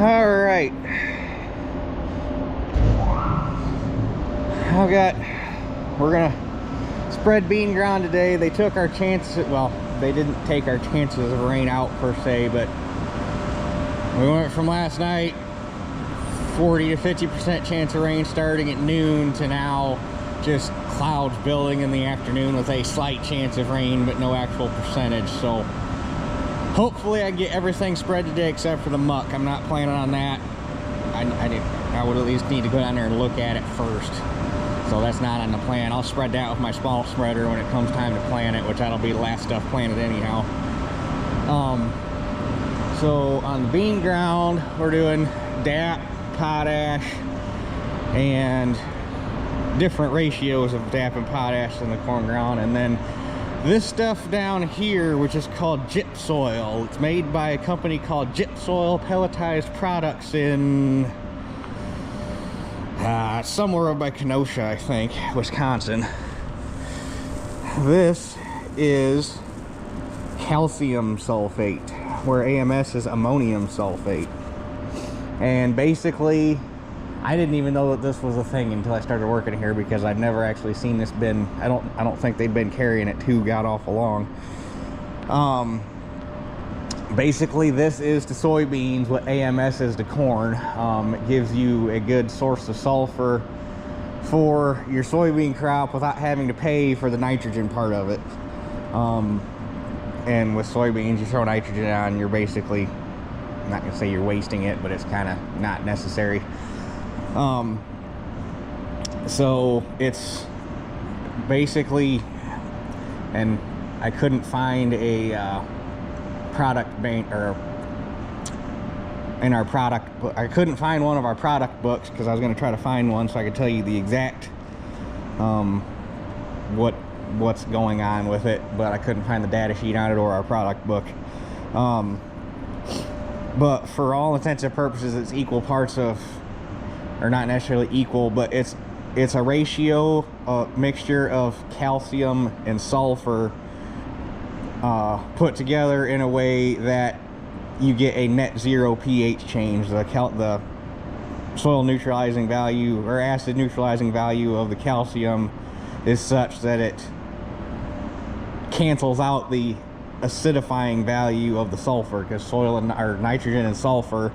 All right. We're gonna spread bean ground today. They took our chances, well, they didn't take our chances of rain out per se, but we went from last night 40 to 50% chance of rain starting at noon to now just clouds building in the afternoon with a slight chance of rain but no actual percentage. So hopefully I can get everything spread today except for the muck. I'm not planning on that. I would at least need to go down there and look at it first. So that's not on the plan. I'll spread that with my small spreader when it comes time to plant it, which that'll be the last stuff planted anyhow. So on the bean ground, we're doing DAP, potash, and different ratios of DAP and potash in the corn ground. And then this stuff down here, which is called Gyp Soil. It's made by a company called Gyp Soil Pelletized Products in somewhere up by Kenosha, I think, Wisconsin. This is calcium sulfate, where AMS is ammonium sulfate. And basically, I didn't even know that this was a thing until I started working here, because I'd never actually seen this bin. I don't think they'd been carrying it too god awful long. Basically, this is to soybeans what AMS is to corn. It gives you a good source of sulfur for your soybean crop without having to pay for the nitrogen part of it. And with soybeans, you throw nitrogen on, you're basically, I'm not gonna say you're wasting it, but it's kind of not necessary. So it's basically, and I couldn't find a product bank, or in our product book, I couldn't find one of our product books, because I was going to try to find one so I could tell you the exact what's going on with it, but I couldn't find the data sheet on it or our product book. But for all intents and purposes, it's equal parts of, or not necessarily equal, but it's a ratio, a mixture of calcium and sulfur put together in a way that you get a net zero pH change. The soil neutralizing value, or acid neutralizing value, of the calcium is such that it cancels out the acidifying value of the sulfur, because soil and, or nitrogen and sulfur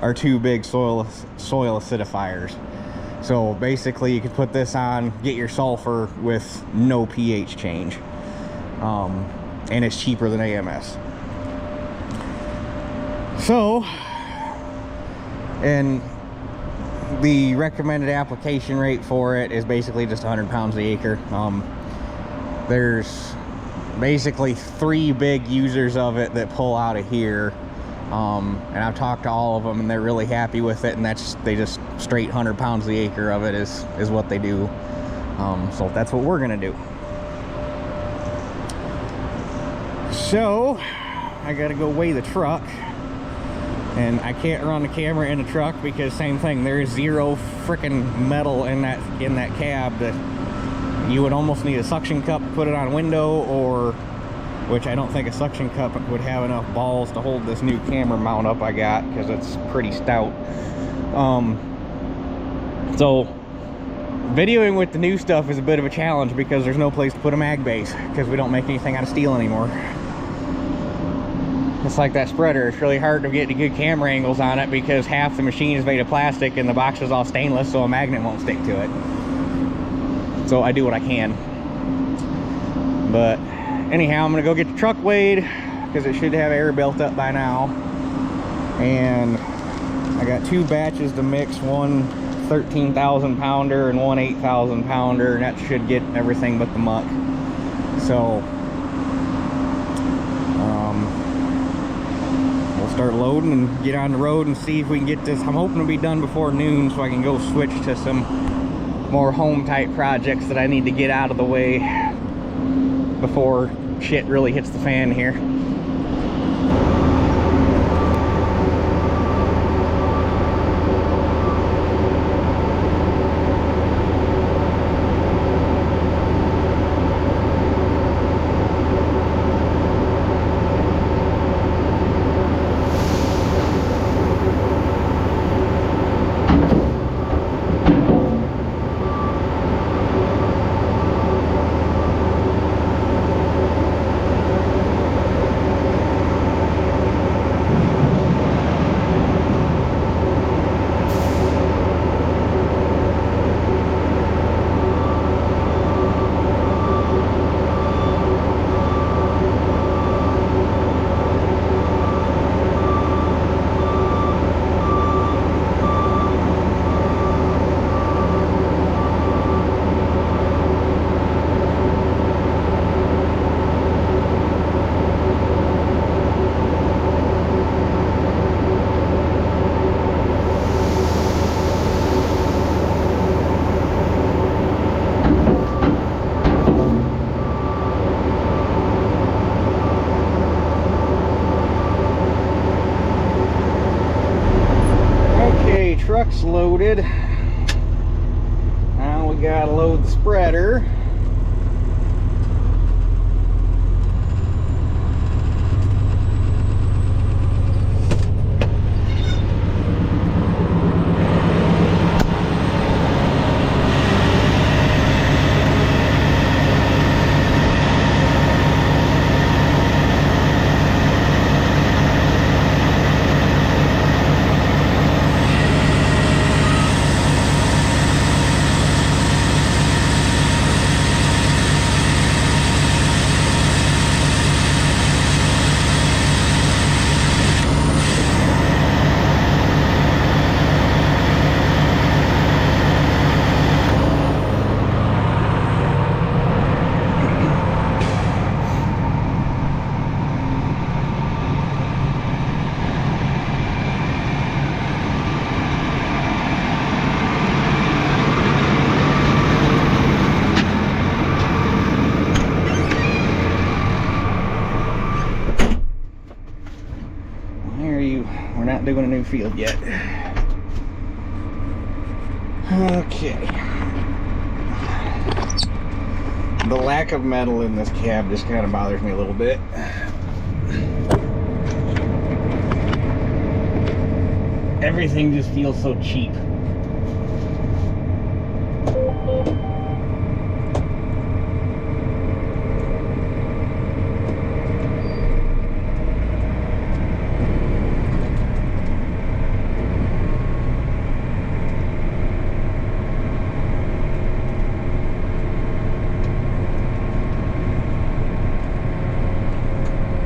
are two big soil acidifiers. So basically, you can put this on, get your sulfur with no pH change, and it's cheaper than AMS. So, and the recommended application rate for it is basically just 100 pounds an acre. There's basically 3 big users of it that pull out of here, and I've talked to all of them, and they're really happy with it. And they just straight 100 pounds the acre of it is what they do. So that's what we're gonna do. So I gotta go weigh the truck, and I can't run the camera in the truck because same thing, there is zero freaking metal in that cab. That you would almost need a suction cup to put it on window, or, which I don't think a suction cup would have enough balls to hold this new camera mount up I got, because it's pretty stout. So videoing with the new stuff is a bit of a challenge, because there's no place to put a mag base, because we don't make anything out of steel anymore. It's like that spreader. It's really hard to get good camera angles on it, because half the machine is made of plastic and the box is all stainless, so a magnet won't stick to it. So I do what I can. But anyhow, I'm gonna go get the truck weighed, because it should have air built up by now. And I got 2 batches to mix, one 13,000 pounder and one 8,000 pounder, and that should get everything but the muck. So we'll start loading and get on the road and see if we can get this. I'm hoping to be done before noon, so I can go switch to some more home type projects that I need to get out of the way before shit really hits the fan here. muck's loaded. Now we gotta load the spreader. We're not doing a new field yet. Okay. The lack of metal in this cab just kind of bothers me a little bit. Everything just feels so cheap.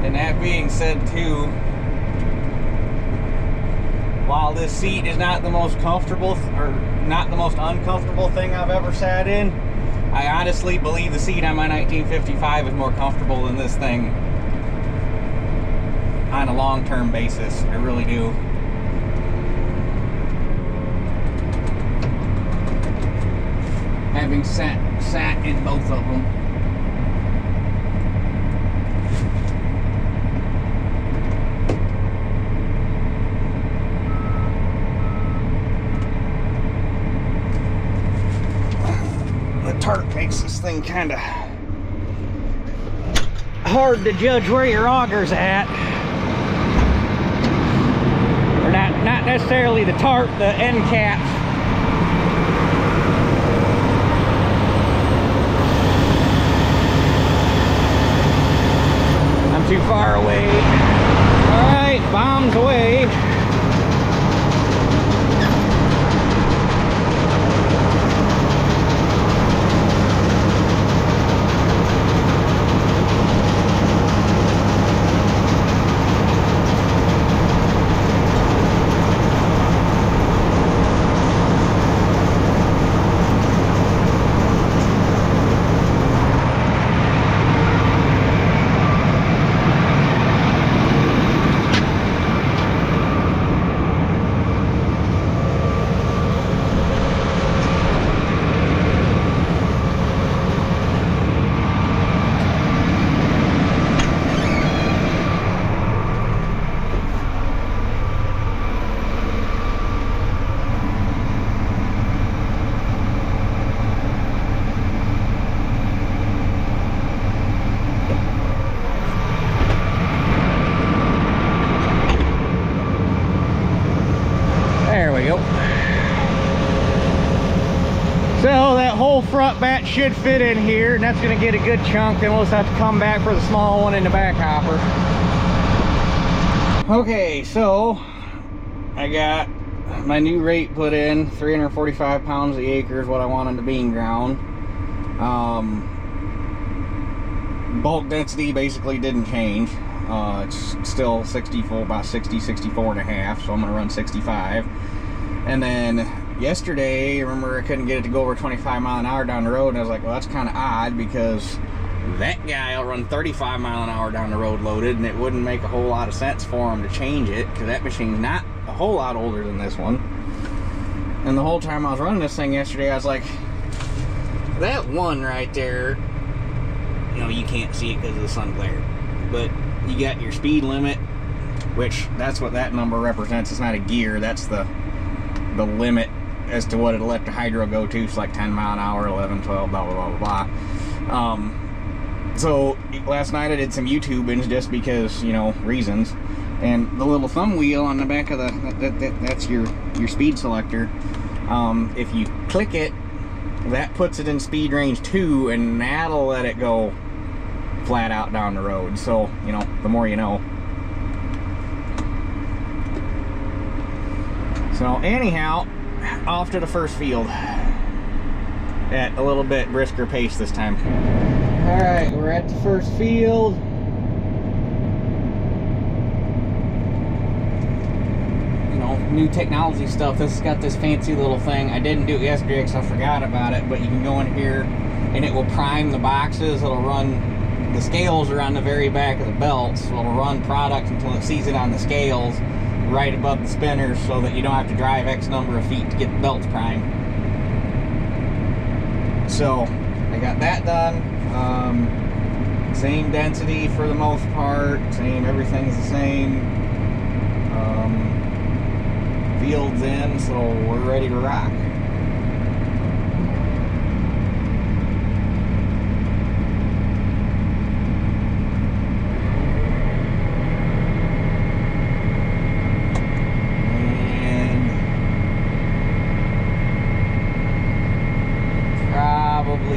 And that being said too, while this seat is not the most comfortable or not the most uncomfortable thing I've ever sat in, I honestly believe the seat on my 1955 is more comfortable than this thing on a long-term basis. I really do. Having sat in both of them. Tarp makes this thing kind of hard to judge where your auger's at. Or not necessarily the tarp, the end caps. I'm too far away. All right, bombs away. So that whole front bat should fit in here, and that's going to get a good chunk. Then we'll just have to come back for the small one in the back hopper. Okay, so I got my new rate put in. 345 pounds the acre is what I want on the bean ground. Bulk density basically didn't change. It's still 64, about 60, 64 and a half, so I'm going to run 65. And then yesterday, remember I couldn't get it to go over 25 mile an hour down the road, and I was like, well, that's kind of odd because that guy will run 35 mile an hour down the road loaded, and it wouldn't make a whole lot of sense for him to change it because that machine's not a whole lot older than this one. And the whole time I was running this thing yesterday, I was like, that one right there, you know, you can't see it because of the sun glare, but you got your speed limit, which that's what that number represents. It's not a gear, that's the the limit as to what it'll let the hydro go to. It's like 10 mile an hour, 11, 12, blah, blah, blah, blah. So last night I did some YouTubing just because, you know, reasons. And the little thumb wheel on the back of that's your speed selector. If you click it, that puts it in speed range 2, and that'll let it go flat out down the road. So, you know, the more you know. So anyhow, off to the first field at a little bit brisker pace this time. All right, we're at the first field. You know, new technology stuff. This has got this fancy little thing. I didn't do it yesterday because I forgot about it, but you can go in here and it will prime the boxes. It'll run, the scales are on the very back of the belts, so it'll run product until it sees it on the scales right above the spinners, so that you don't have to drive X number of feet to get the belts primed. So I got that done. Same density for the most part, same, everything's the same. Field's in, so we're ready to rock.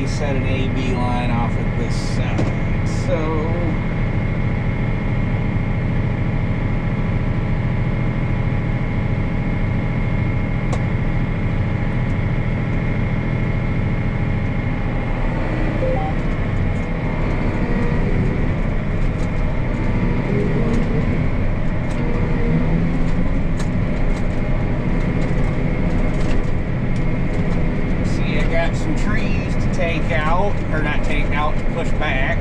Set an AB line off of this side, so see, I got some trees to take out, or not take out, push back.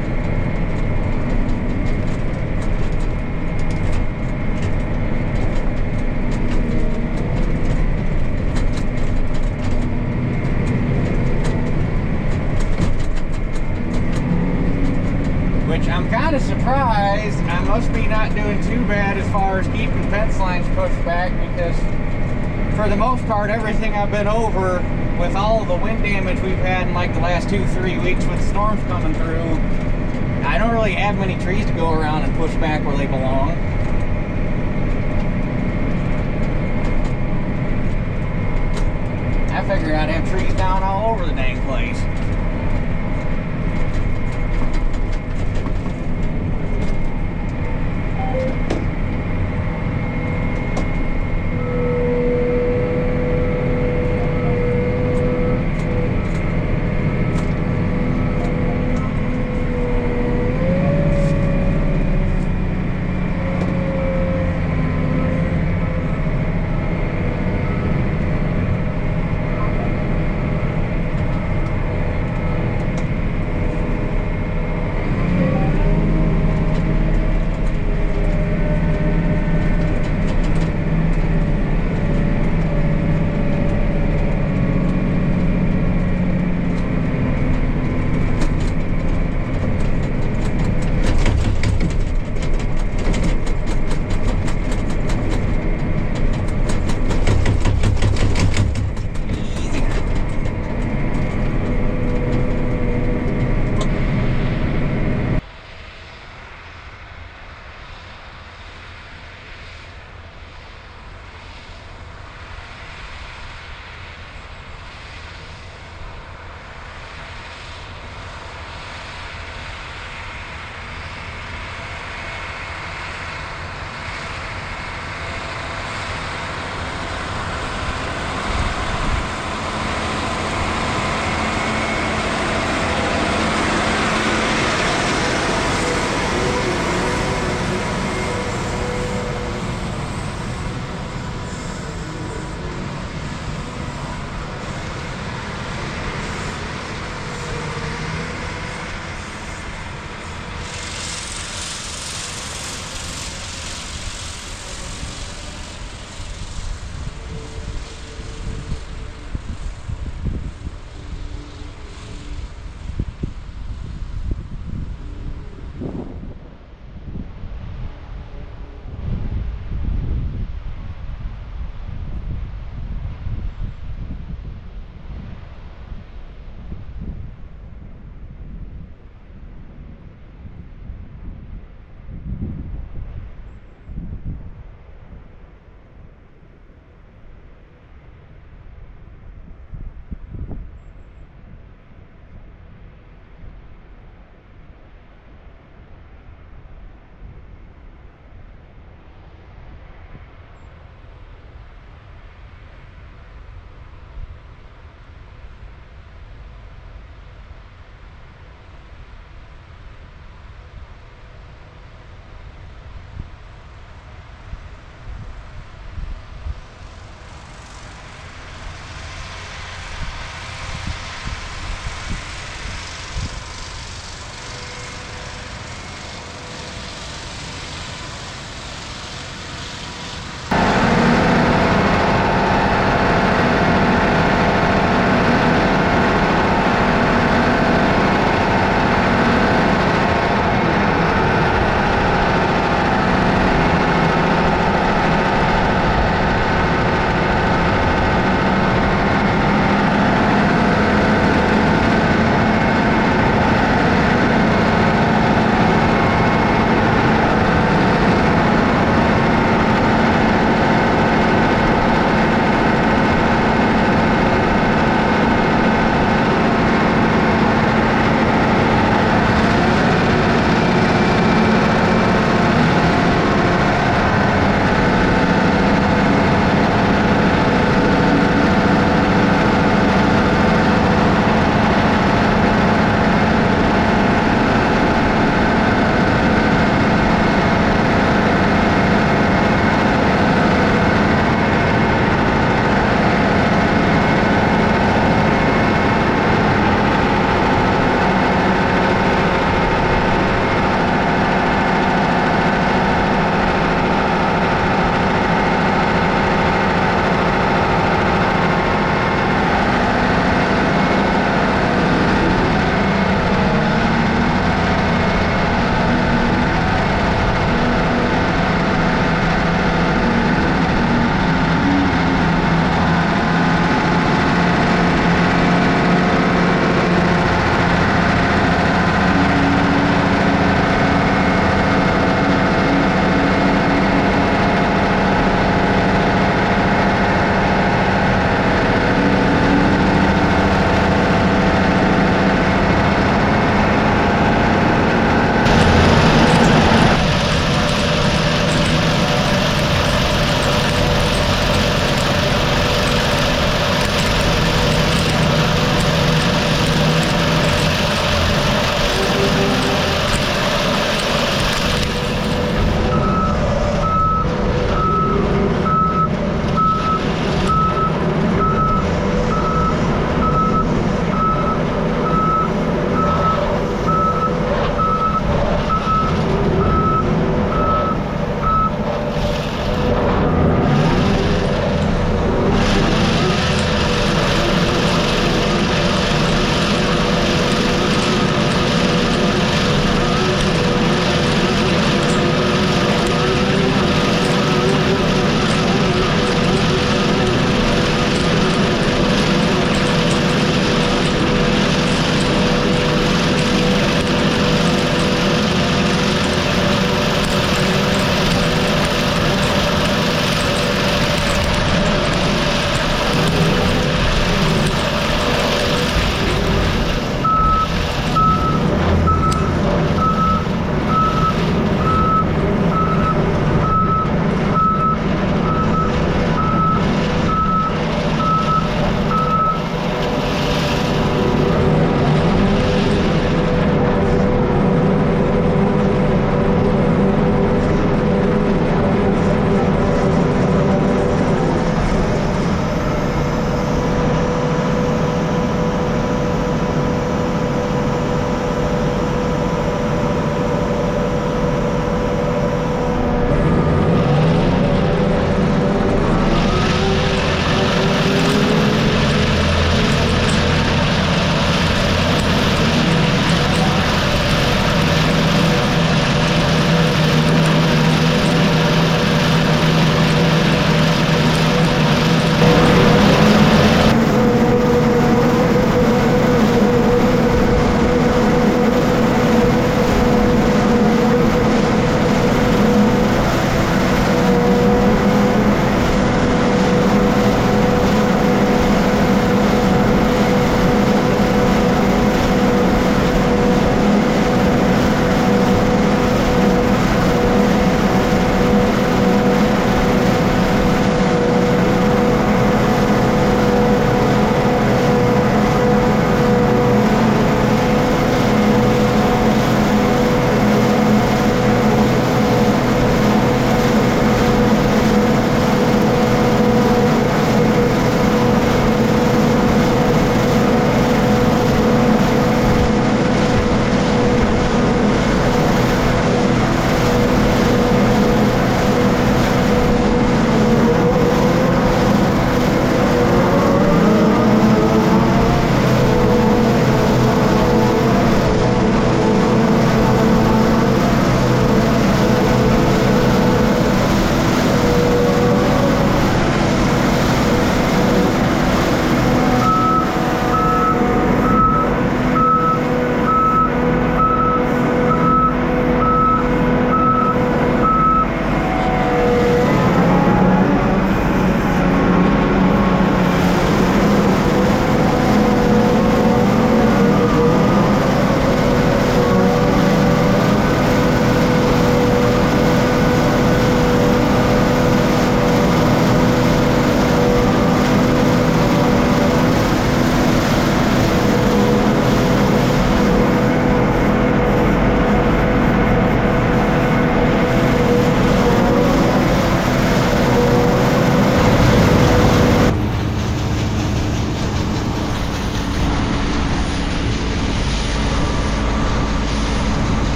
Which I'm kind of surprised. I must be not doing too bad as far as keeping fence lines pushed back, because for the most part, everything I've been over, with all the wind damage we've had in like the last 2-3 weeks with storms coming through, I don't really have many trees to go around and push back where they belong. I figured I'd have trees down all over the dang place.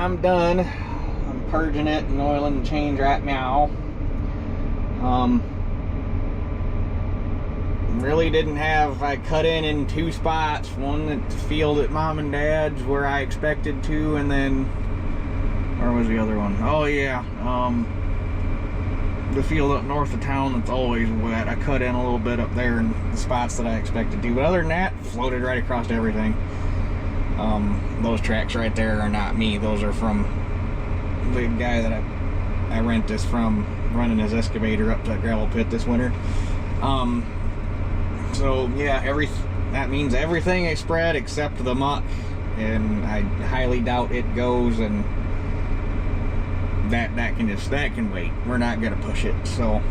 I'm done. I'm purging it and oiling the chains right now. Really didn't have, I cut in 2 spots. One at the field at Mom and Dad's where I expected to, and then, where was the other one? Oh yeah, the field up north of town that's always wet. I cut in a little bit up there in the spots that I expected to, but other than that, floated right across everything. Those tracks right there are not me. Those are from the guy that I rent this from, running his excavator up to that gravel pit this winter. So yeah, that means everything is spread except the muck, and I highly doubt it goes, and that can wait. We're not gonna push it. So,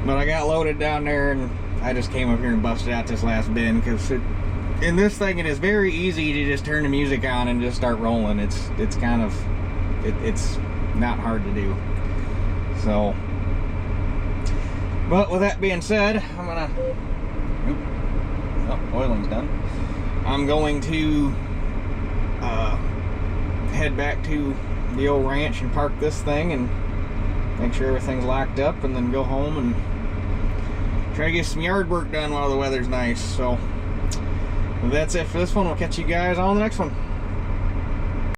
but I got loaded down there, and I just came up here and busted out this last bin because in this thing it is very easy to just turn the music on and just start rolling. It's kind of it's not hard to do. So, but with that being said, I'm gonna, oiling's done. I'm going to head back to the old ranch and park this thing and make sure everything's locked up, and then go home and try to get some yard work done while the weather's nice. So that's it for this one. We'll catch you guys on the next one.